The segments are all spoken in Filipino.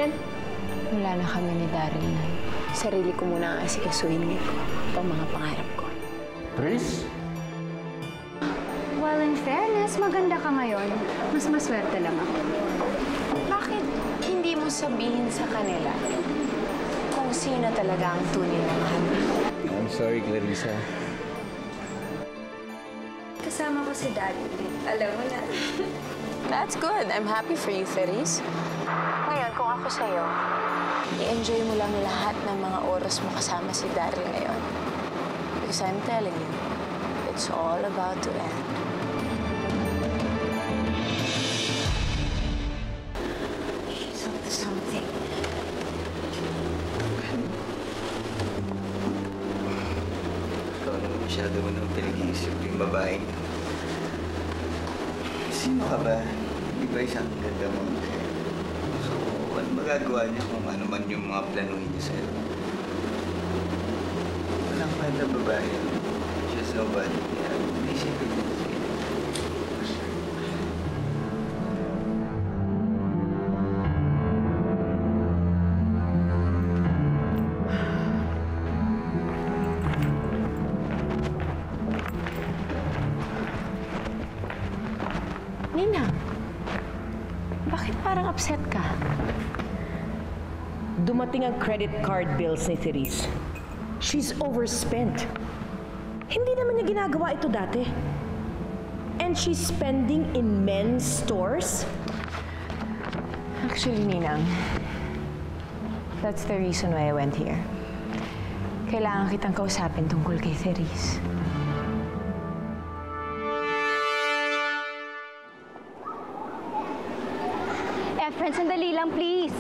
Darren? Wala na kami ni Daryl na. Sarili ko muna ang asikasuhin ko. Ito ang mga pangarap ko. Tris? Well, in fairness, maganda ka ngayon. Mas maswerte lang ako. Bakit hindi mo sabihin sa kanila kung sino talaga ang tunay na mahal mo? I'm sorry, Clarissa. Kasama ko si Daddy. Alam mo na. That's good. I'm happy for you, Therese. Ngayon, kung ako sa'yo, i-enjoy mo lang lahat ng mga oras mo kasama si Daryl ngayon. Because I'm telling you, it's all about to end. She's up to something. Ikaw naman masyado mo nang pinag-iisip yung babae niya. Sino ka ba? Di ba isang ganda mo? So, ano magagawa niya kung ano man yung mga planuhin niya sa'yo? Walang kwenta babae. She's nobody. Isipin mo. Nina, bakit parang upset ka? Dumating ang credit card bills ni Therese. She's overspent. Hindi naman niya ginagawa ito dati. And she's spending in men's stores? Actually, Ninang, that's the reason why I went here. Kailangan kitang kausapin tungkol kay Therese. Friend, sandali lang, please.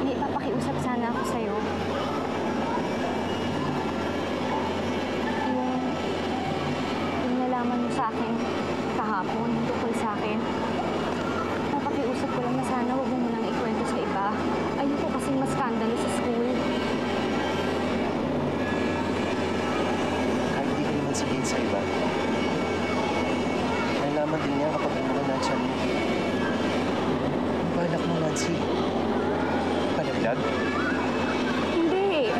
May papakiusap sana ako sa'yo. Yung nalaman mo sa akin kahapon, tungkol sa akin. Papakiusap ko lang na sana huwag mo munang ikwento sa iba. Ayoko kasing maskandalo sa school. Kahit di ko naman sabihin sa iba. Nalaman din niya kapag umulan siya mo. Balak mo, Nancy. Palaglag? Hindi.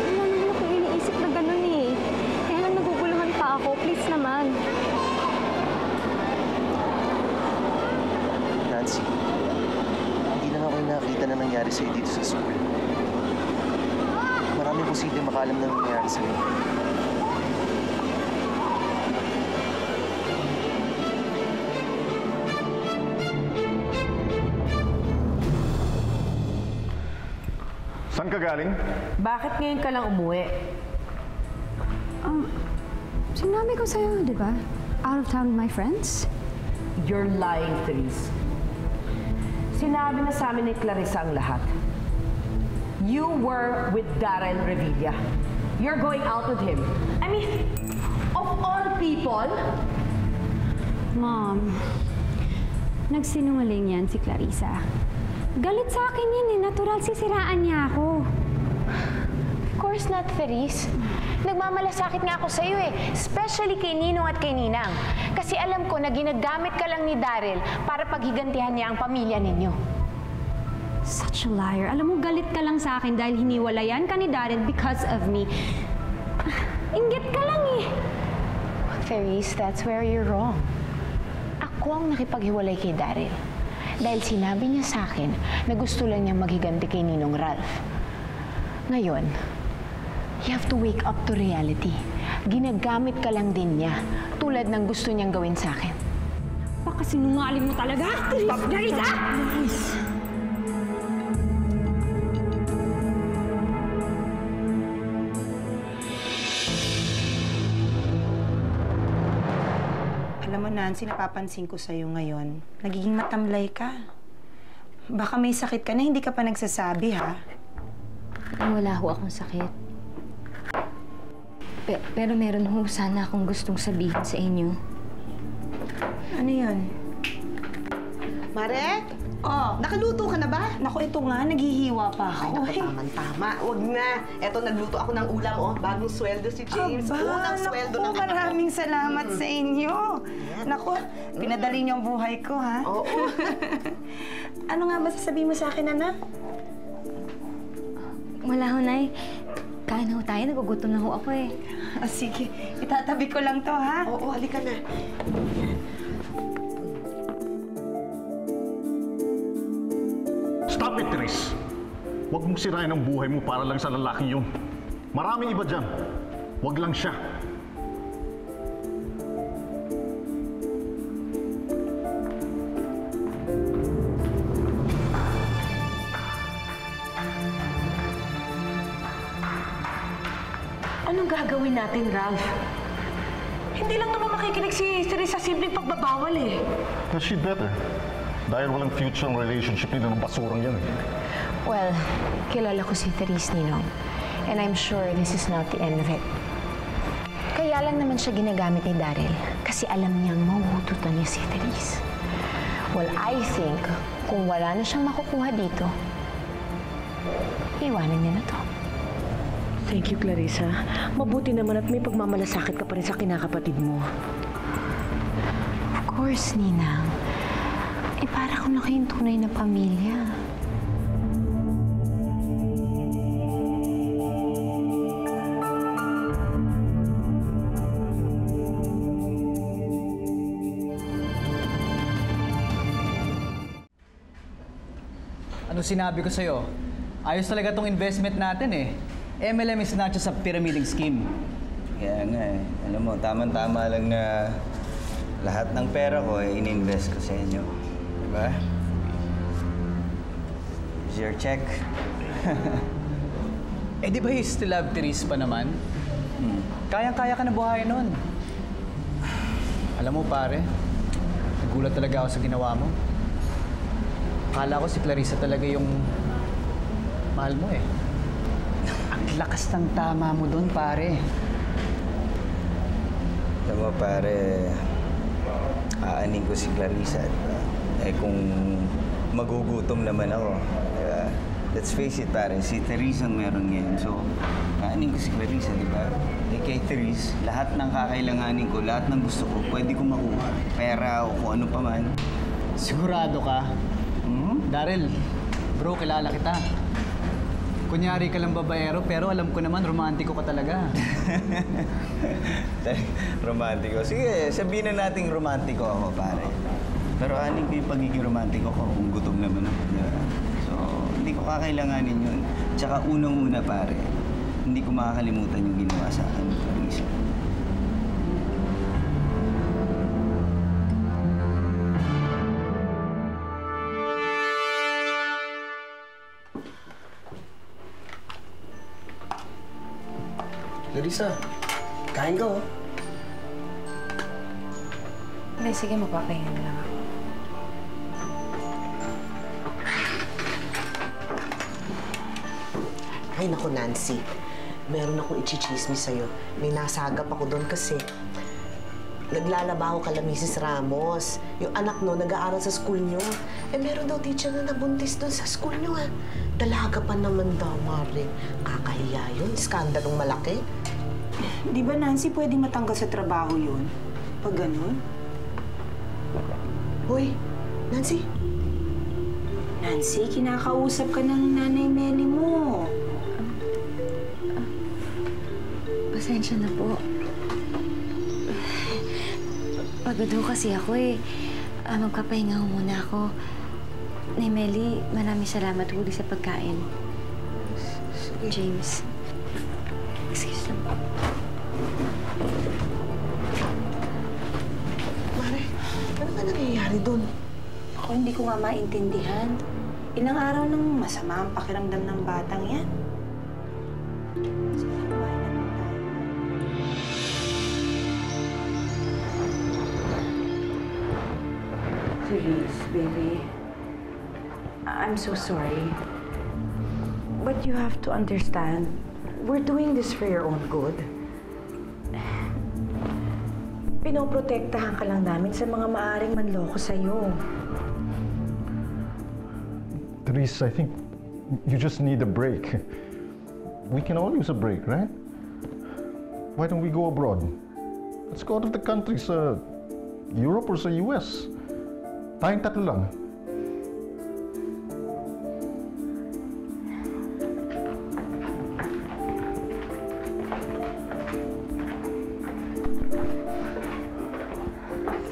Wala naman ako iniisip na gano'n eh. Kaya lang naguguluhan pa ako. Please naman. Nancy, hindi lang ako yung nakakita na nangyari sa'yo dito sa school. Maraming posibleng makaalam na nangyari sa'yo. Saan ka galing? Bakit ngayon ka lang umuwi? Sinabi ko sa'yo, di ba? Out of town with my friends? You're lying, Therese. Sinabi na sa amin ni Clarissa ang lahat. You were with Darren Revilla. You're going out with him. I mean, of all people, Mom, nagsinungaling yan si Clarissa. Galit sa akin yan eh. Natural sisiraan niya ako. Of course not, Therese. Nagmamalasakit nga ako sa'yo eh. Especially kay Ninong at kay Ninang. Kasi alam ko na ginagamit ka lang ni Daryl para paghigantihan niya ang pamilya ninyo. Such a liar. Alam mo, galit ka lang sa akin dahil hiniwalayan ka ni Daryl because of me. Inggit ka lang eh. Therese, that's where you're wrong. Ako ang nakipaghiwalay kay Daryl. Dahil sinabi niya sa akin na gusto lang niya maghiganti kay Ninong Ralph. Ngayon, you have to wake up to reality. Ginagamit ka lang din niya, tulad ng gusto niyang gawin sa akin. Baka sinungaling mo talaga? Clarissa! Alam mo, Nancy, napapansin ko sa'yo ngayon. Nagiging matamlay ka. Baka may sakit ka na hindi ka pa nagsasabi, ha? Wala ho akong sakit. Pero meron ho sana akong gustong sabihin sa inyo. Ano yun? Mare, Oh, Nakaluto ka na ba? naku, ito nga, naghihiwa pa Ay, ako. naku, tama. Huwag na. Eto, nagluto ako ng ulam, oh. Bagong sweldo si James. Unang sweldo naku, ng maraming salamat sa inyo. Naku, pinadali niyo ang buhay ko, ha? Oo. Ano nga ba sasabihin mo sa akin, anak? Wala ho, Nay. Kain ho tayo. Nagugutom na ho ako eh. Ah, sige, itatabi ko lang to, ha? Oo, halika na. Stop it, Tris! Huwag mong sirain ang buhay mo para lang sa lalaki yun. Maraming iba dyan. Huwag lang siya. Anong gagawin natin, Ralph? Hindi lang naman makikinig si Therese sa simpleng pagbabawal eh. But she'd better. Dahil walang future ang relationship nila ng basurang yan. Well, kilala ko si Therese, Ninong. And I'm sure this is not the end of it. Kaya lang naman siya ginagamit ni Daryl kasi alam niyang mahuhututan niya si Therese. Well, I think kung wala na siyang makukuha dito, iwanan niya na to. Thank you, Clarissa. Mabuti naman at may pagmamalasakit ka pa rin sa kinakapatid mo. Of course, Ninang. Eh, para kung na kayong tunay na pamilya. Ano sinabi ko sa'yo? Ayos talaga tong investment natin eh. MLM is not just a pyramiding scheme. Kaya nga eh. Alam mo, tama-tama lang na lahat ng pera ko ay ininvest ko sa inyo. Diba? Here's your check. Eh di ba you still have Therese pa naman? Kayang-kaya ka na buhayin nun. Alam mo pare, nagulat talaga ako sa ginawa mo. Akala ko si Clarissa talaga yung mahal mo eh. Ang lakas ng tama mo doon, pare. Alam mo pare, aanin ko si Clarissa. Diba? Eh kung magugutom naman ako, diba? Let's face it pare, si Therese ang meron ngayon. So, aanin ko si Clarissa, di ba? Eh kay Therese, lahat ng kakailanganin ko, lahat ng gusto ko, pwede ko makuha. Pera o kung ano pa man. Sigurado ka? Daryl, bro, kilala kita. Kunyari ka lang babaero, pero alam ko naman, romantiko ka talaga. Romantiko? Sige, sabihin na nating romantiko ako, pare. Pero aning ko yung pagiging romantiko ko kung gutom naman ako. Diba? So, hindi ko kakailanganin yun. Tsaka unang-una, pare, hindi ko makakalimutan yung ginawa sa akin ni Clarissa. Clarissa, kain ka, oh. Hindi, sige, magpapahinga na lang ako. Ay, naku, Nancy. Meron akong ichichismis sa'yo. May nasagap ako doon kasi naglalabaho kala Mrs. Ramos. Yung anak no, nag-aaral sa school nyo. Eh, meron daw teacher na nabuntis doon sa school nyo, ha. Dalaga pa naman daw, Mari. Kakahiya yun. Skandalong malaki. Di ba, Nancy, pwedeng matanggal sa trabaho yun? Pag ganun? Hoy, Nancy. Nancy, kinakausap ka ng nanay Melly mo. Pasensya na po. Pagod ho kasi ako eh. Magpapahinga ho muna ako. Nay Melly, maraming salamat huli sa pagkain. Sige. James. Excuse me. Mari, ano ka nangyayari doon? Ako hindi ko nga maintindihan. Ilang araw nang masama ang pakiramdam ng batang yan. Sige, kumain na lang tayo. Therese, baby. I'm so sorry. But you have to understand, we're doing this for your own good. Pinoprotektahan ka lang namin sa mga maaring manloko sa'yo. Therese, I think you just need a break. We can all use a break, right? Why don't we go abroad? Let's go out of the country sa Europe or sa US. Tayong tatlo lang.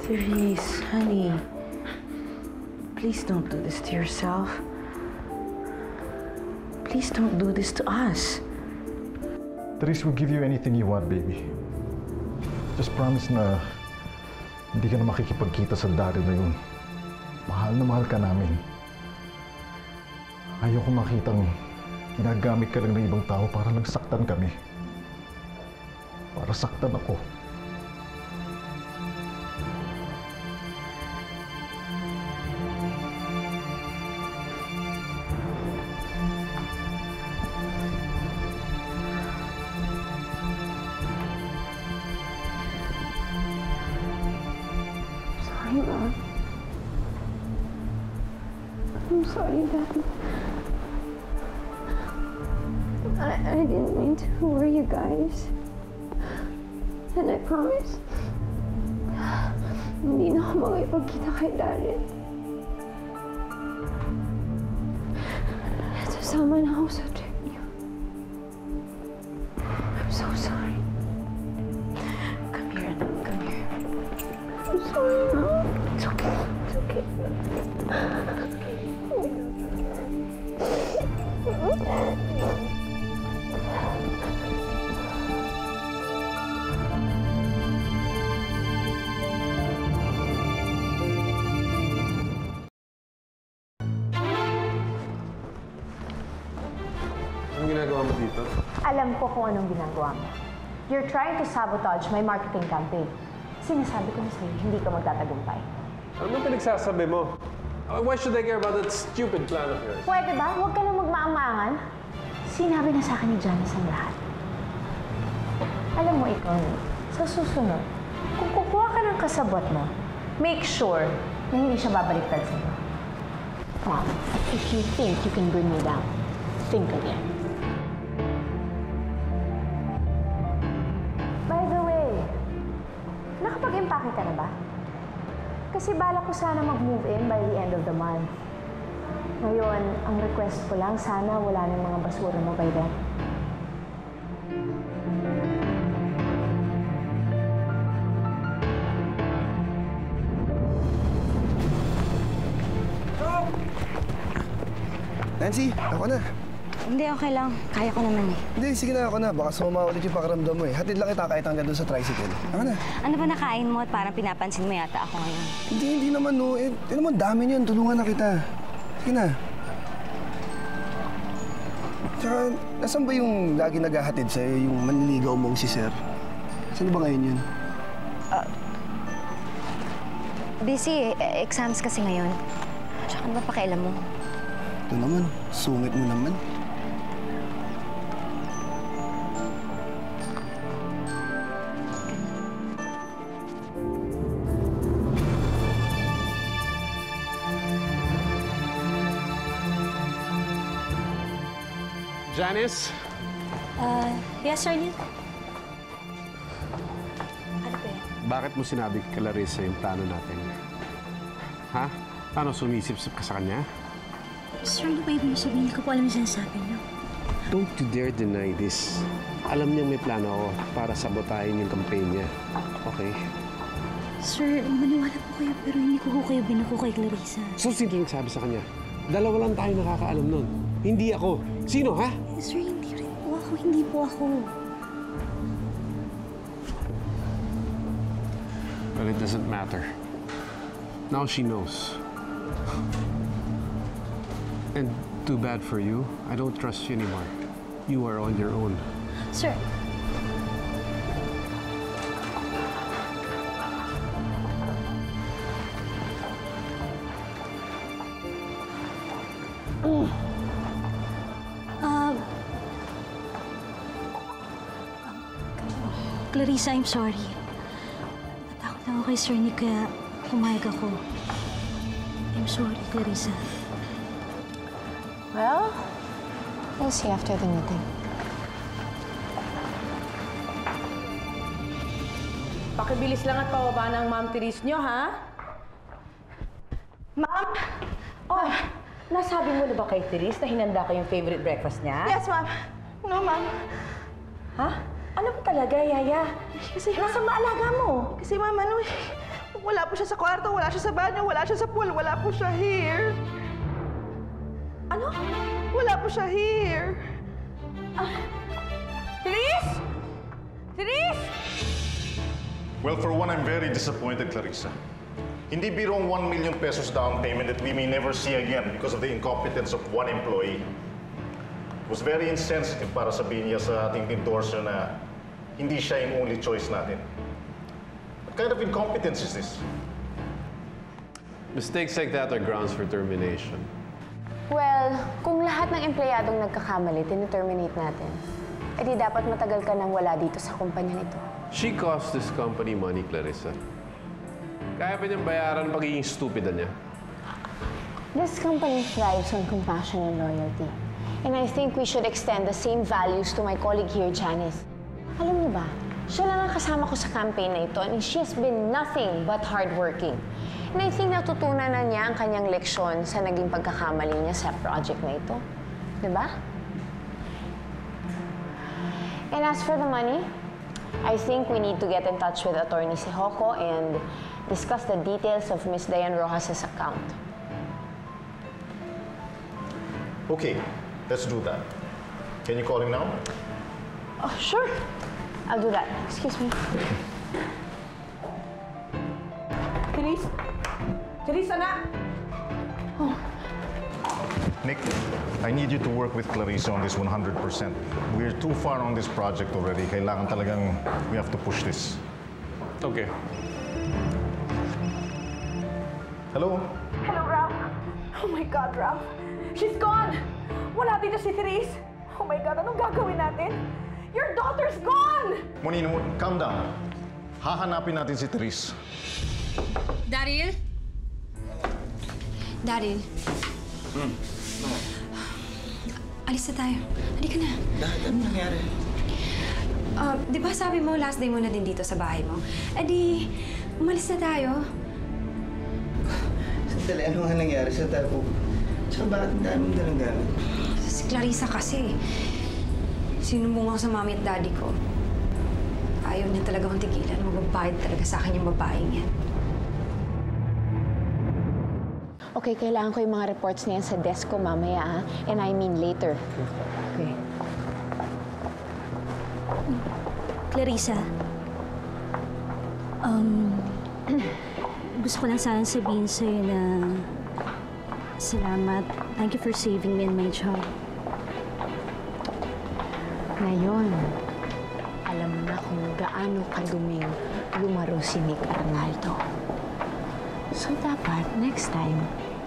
Therese, honey. Please don't do this to yourself. Please don't do this to us. Therese will give you anything you want, baby. Just promise na hindi ka na makikipagkita sa Daryl na yun. Mahal na mahal ka namin. Ayoko makitang ginagamit ka lang ng ibang tao para lang saktan kami. Para saktan ako. Sorry, Mom. I'm sorry, Daddy. I didn't mean to worry you guys. And I promise, hindi na ako makipagkita kay Daryl. Sasama na ako sa trip niyo. I'm so sorry. Come here, anak. Come here. I'm sorry, Mom. It's okay. It's okay. Anong ginagawa mo dito? Alam ko kung anong ginagawa mo. You're trying to sabotage my marketing campaign. Sinasabi ko na sa'yo, hindi ka magtatagumpay. Ano ba pinagsasabi mo? Why should I care about that stupid plan of yours? Pwede ba? Huwag ka na magmaang-maangan. Sinabi na sa akin ni Janice ang lahat. Alam mo ikaw, sa susunod, kung kukuha ka ng kasabot mo, make sure na hindi siya babaliktad sa'yo. Mom, if you think you can bring me down, think again. By the way, nakapag-impake ka na ba? Kasi balak ko sana mag-move in by the end of the month. Ngayon, ang request ko lang, sana wala ng mga basura mo by then. Nancy, ako na. Hindi, okay lang. Kaya ko naman eh. Hindi, sige na ako na. Baka sumama ulit yung pakiramdam mo eh. Hatid lang kita kahit hanggang doon sa tricycle. Ako na. Ano ba nakain mo at parang pinapansin mo yata ako ngayon? Hindi naman no. Ano naman, dami niyan. Tulungan na kita. Sige na. Tsaka, nasan ba yung lagi naghahatid sa'yo, yung manliligaw mong si Sir? Saan ba ngayon yun? Busy eh. Exams kasi ngayon. Tsaka ano ba pakialam mo? Ito naman, sungit mo naman. Janice? Yes, Arlene? Ano ba yan? Bakit mo sinabi kay Clarissa yung plano natin? Ha? Ano, sumisip-sip ka sa kanya? Sir, ano ba ibig sabihin? Hindi ko po alam yung sinasabi niyo. Don't you dare deny this. Alam niyang may plano ako para sabotahin yung campaign niya. Okay? Sir, maniwala po kayo pero hindi ko kayo binuko kay Clarissa. So, sino nagsabi sa kanya? Dalawa lang tayo nakakaalam nun. Hindi ako. Sino, ha? Sir, hindi rin po ako. Hindi po ako. Well, it doesn't matter. Now she knows. And too bad for you. I don't trust you anymore. You are on your own. Sir, Clarissa, I'm sorry. Natakot na ako kay Sir Nick kaya pumayag ako. I'm sorry, Clarissa. Well, we'll see after the meeting. Pakibilis lang at pababa ng Ma'am Therese nyo, ha? Ma'am! Oh, nasabi mo na ba kay Therese na hinanda ko yung favorite breakfast niya? Yes, ma'am. No, ma'am. Ha? Ano ba talaga, Yaya? Kasi, Nasaan maalaga mo? kasi ma'am, ano, wala po siya sa kwarto, wala siya sa banyo, wala siya sa pool, wala po siya here. Ano? Wala po siya here. Therese! Therese! Well, for one, I'm very disappointed, Clarissa. Hindi biro ang 1 million pesos down payment that we may never see again because of the incompetence of one employee. It was very insensitive para sabihin niya sa ating endorser na hindi siya yung only choice natin. What kind of incompetence is this? Mistakes like that are grounds for termination. Well, kung lahat ng empleyadong nagkakamali, tini-terminate natin, edi dapat matagal ka nang wala dito sa kumpanya nito. She cost this company money, Clarissa. Kaya pa niyang bayaran ang pagiging stupida niya. This company thrives on compassion and loyalty. And I think we should extend the same values to my colleague here, Janice. Alam niyo ba, siya lang ang kasama ko sa campaign na ito and she has been nothing but hardworking. And I think natutunan na niya ang kanyang leksyon sa naging pagkakamali niya sa project na ito. Diba? And as for the money, I think we need to get in touch with Attorney Sihoko and discuss the details of Miss Diane Rojas' account. Okay, let's do that. Can you call him now? Oh, sure. I'll do that. Excuse me. Therese? Therese, anak! Nick, I need you to work with Clarissa on this 100%. We're too far on this project already. Kailangan talagang we have to push this. Okay. Hello? Hello, Ralph. Oh my God, Ralph. She's gone! Wala dito si Therese. Oh my God, anong gagawin natin? Your daughter's gone! Monino, calm down. Hahanapin natin si Therese. Daryl? Daryl? Alis na tayo. Halika na. Dahil ano nangyari? Di ba sabi mo last day mo na din dito sa bahay mo? Eh di, umalis na tayo. Sandali, ano nga nangyari sa tapo? Tsaka bakit ang dami mong dalang gamit? Si Clarissa kasi. Sinumbong ako sa mami at daddy ko. Ayaw niya talaga akong tigilan. Magbabayad talaga sa akin yung babaeng yan. Okay, kailangan ko yung mga reports niyan sa desk ko mamaya, ha? And I mean later. Okay. Clarissa, gusto ko lang sana sabihin sa'yo na salamat. Thank you for saving me and my job. Ngayon, alam mo na kung gaano kaduming lumaro si Nick Arnaldo. So dapat, next time,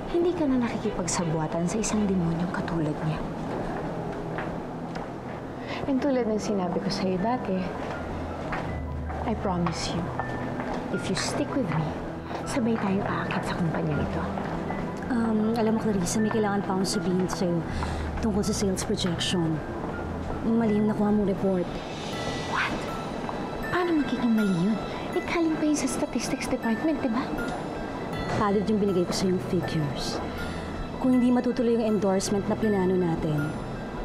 hindi ka na nakikipagsabwatan sa isang demonyong katulad niya. And tulad ng sinabi ko sa'yo dati, I promise you, if you stick with me, sabay tayong aakit sa kumpanya nito. Alam mo, Clarissa, may kailangan pa akong sabihin sa'yo tungkol sa sales projection. Mali yung nakuha mong report. What? Paano magiging mali yun? Eh, galing pa yun sa statistics department, di ba? Valid yung binigay ko sa yung figures. Kung hindi matutuloy yung endorsement na plinano natin,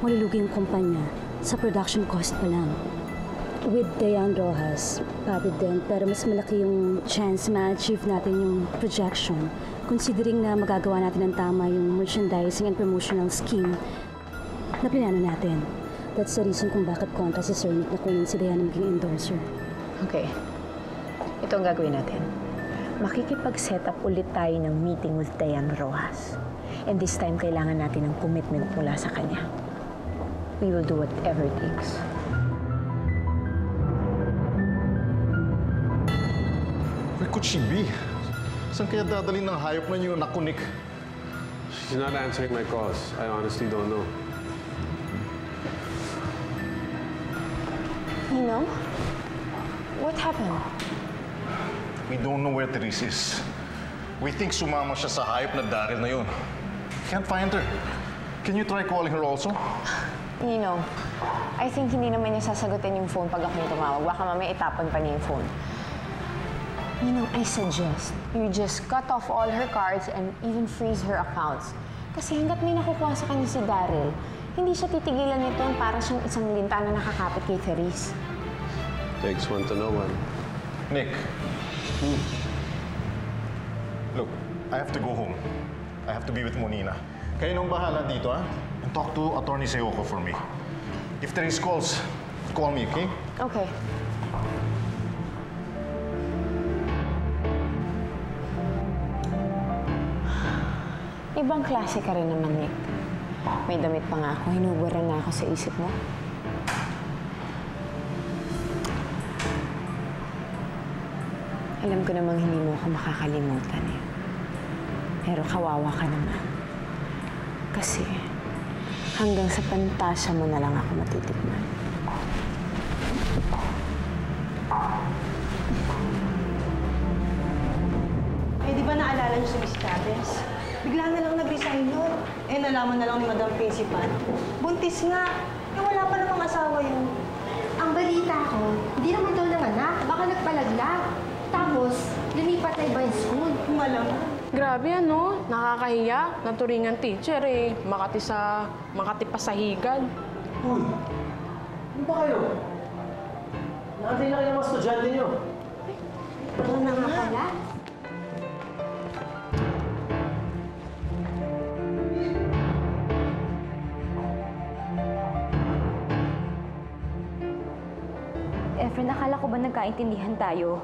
malulugi yung kumpanya sa production cost pa lang. With Diane Rojas, valid din, pero mas malaki yung chance ma-achieve natin yung projection considering na magagawa natin ng tama yung merchandising and promotional scheme na plinano natin. That's the reason kung bakit kontra si Sir Nick na kunin si Diane maging endorser. Okay. Ito ang gagawin natin. Makikipag-set up ulit tayo ng meeting with Diane Rojas. And this time, kailangan natin ng commitment mula sa kanya. We will do whatever it takes. Where could she be? Saan kaya dadalhin ng hayop na yun, naku, Nick? She's not answering my calls. I honestly don't know. You know? What happened? We don't know where Therese is. We think sumama siya sa hayop na Daryl na yun. Can't find her. Can you try calling her also? Ninong, I think hindi naman niya sasagutin yung phone pag ako yung tumawag. Baka mamaya itapon pa niya yung phone. Ninong, I suggest you just cut off all her cards and even freeze her accounts. Kasi hanggat may nakukuha sa kanya si Daryl, hindi siya titigilan nito para siyang isang linta na nakakapit kay Therese. Takes one to know one. Nick. Look, I have to go home. I have to be with Monina. Kayo nang bahala dito, ha? And talk to Attorney Seoko for me. If there is calls, call me, okay? Okay. Ibang klase ka rin naman, Nick. May damit pa nga ako. Hinuburan na ako sa isip mo. Alam ko namang hindi mo ako makakalimutan eh. Pero kawawa ka naman. Kasi hanggang sa pantasya mo na lang ako matitikman. Eh, di ba naalala niyo si Miss Chavez? Bigla na lang nag-resign nun. Eh, nalaman na lang ni Madam Principal. Buntis nga. Eh, wala pa namang asawa yun. Ang balita ko, hindi naman daw nanganak. Baka nagpalaglag. Tapos, lumipat na ibang school. Malam. Grabe ano, nakakahiya. Naturingan teacher eh. Makati pa sa higad. Uy, ano ba kayo? Nakantay na kayo ng mga estudyante niyo. Ito na nga pala. Efren, akala ko ba nagkaintindihan tayo?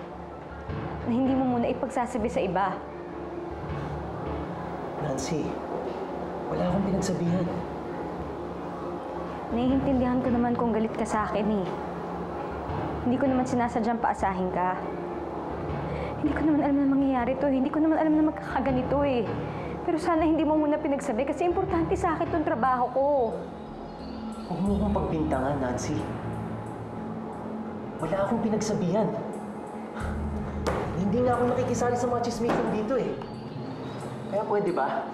Na hindi mo muna ipagsasabi sa iba. Nancy, wala akong pinagsabihan. Naiintindihan ko naman kung galit ka sa akin eh. Hindi ko naman sinasadyang paasahin ka. Hindi ko naman alam na mangyayari to. Hindi ko naman alam na magkakaganito eh. Pero sana hindi mo muna pinagsabi kasi importante sa akin itong trabaho ko. Huwag mo akong pagbintangan, Nancy. Wala akong pinagsabihan. Hindi nga ako nakikisali sa mga chismisan dito eh. Kaya pwede ba?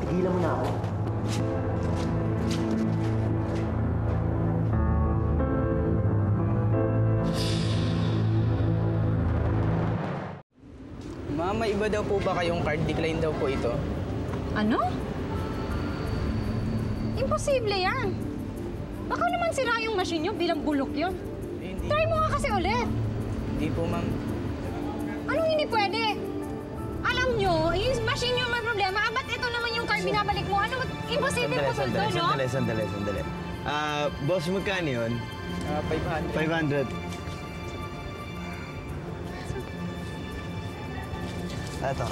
Tigilan mo na ako. Ma'am, may iba daw po ba kayong card? Decline daw po ito. Ano? Imposible yan. Baka naman sira yung machine nyo bilang bulok yun. Try mo nga kasi ulit. Hindi po, ma'am. Anong hindi pwede? Alam nyo, yung machine nyo may problema. Ba't ito naman yung card binabalik mo? Ano, imposible po sulto, no? Sandali. Boss, magkano yun? 500. 500. Ito.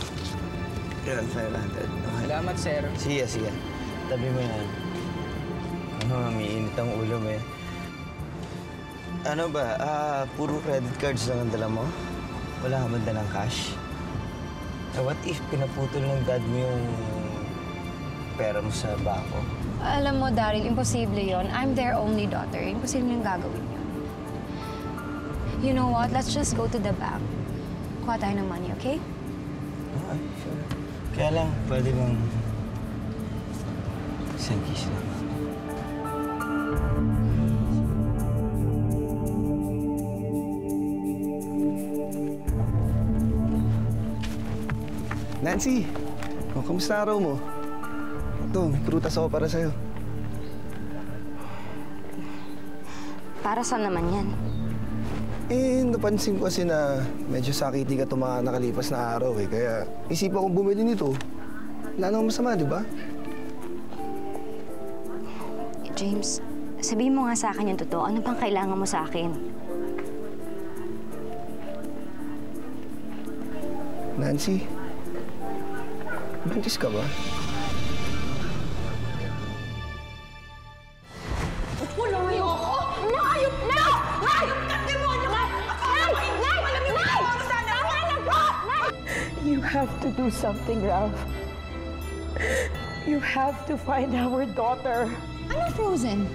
Yun, 500. Salamat, sir. Siya. Tabi mo yan. Ano, umiinit ang ulo mo eh. Ano ba? Puro credit cards lang ang dala mo? Wala ka man dalang cash? What if pinaputol ng dad mo yung pera mo sa bako? Alam mo, Daryl, imposible yon. I'm their only daughter. Imposible yung gagawin yun. You know what? Let's just go to the bank. Kuha tayo ng money, okay? Okay, sure. Kaya lang, pwede bang isang kiss lang? Nancy, kamusta araw mo? Ito, may prutas ako para sa'yo. Para saan naman yan? Eh, napansin ko kasi na medyo sakiti ka itong mga nakalipas na araw eh. Kaya isipan kong bumili nito. Wala namang masama, di ba? James, sabihin mo nga sa akin yung totoo. Ano pang kailangan mo sa akin? Nancy, buntis ka ba? Layo ako! Hayop na! Hayop ka, demonyo ka! You have to do something, Ralph. You have to find our daughter. Ano, Frozen?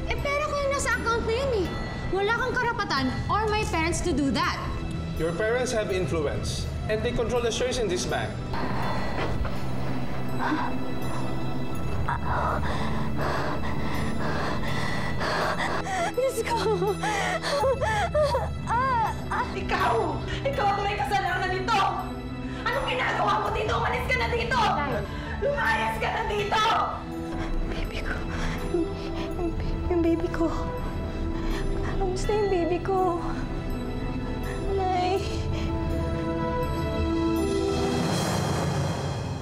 Eh, pera ko yung nasa account na yun eh. Wala kang karapatan or my parents to do that. Your parents have influence, and they control the shares in this bank. Diyos ko! Ikaw! Ikaw ang may kasalanan dito! Anong ginagawa mo dito? Umalis ka na dito! Lumayas ka na dito! Baby ko. Yung baby ko. Kamusta yung baby ko? Nay.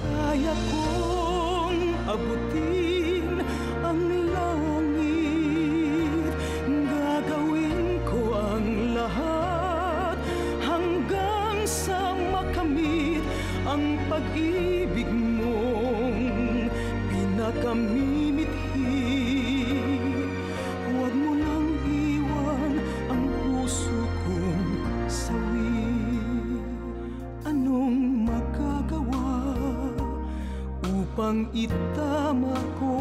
Kaya kong abutin ang langit. Gagawin ko ang lahat hanggang sa makamit ang pag-ibig mong pinakamimithi. Huwag mo nang iwan ang puso kong sawi. Anong magagawa upang itama ko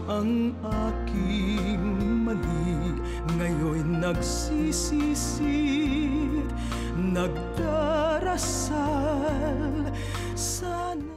ang aking mali? Ngayon'y nagsisisid, nagdarasal.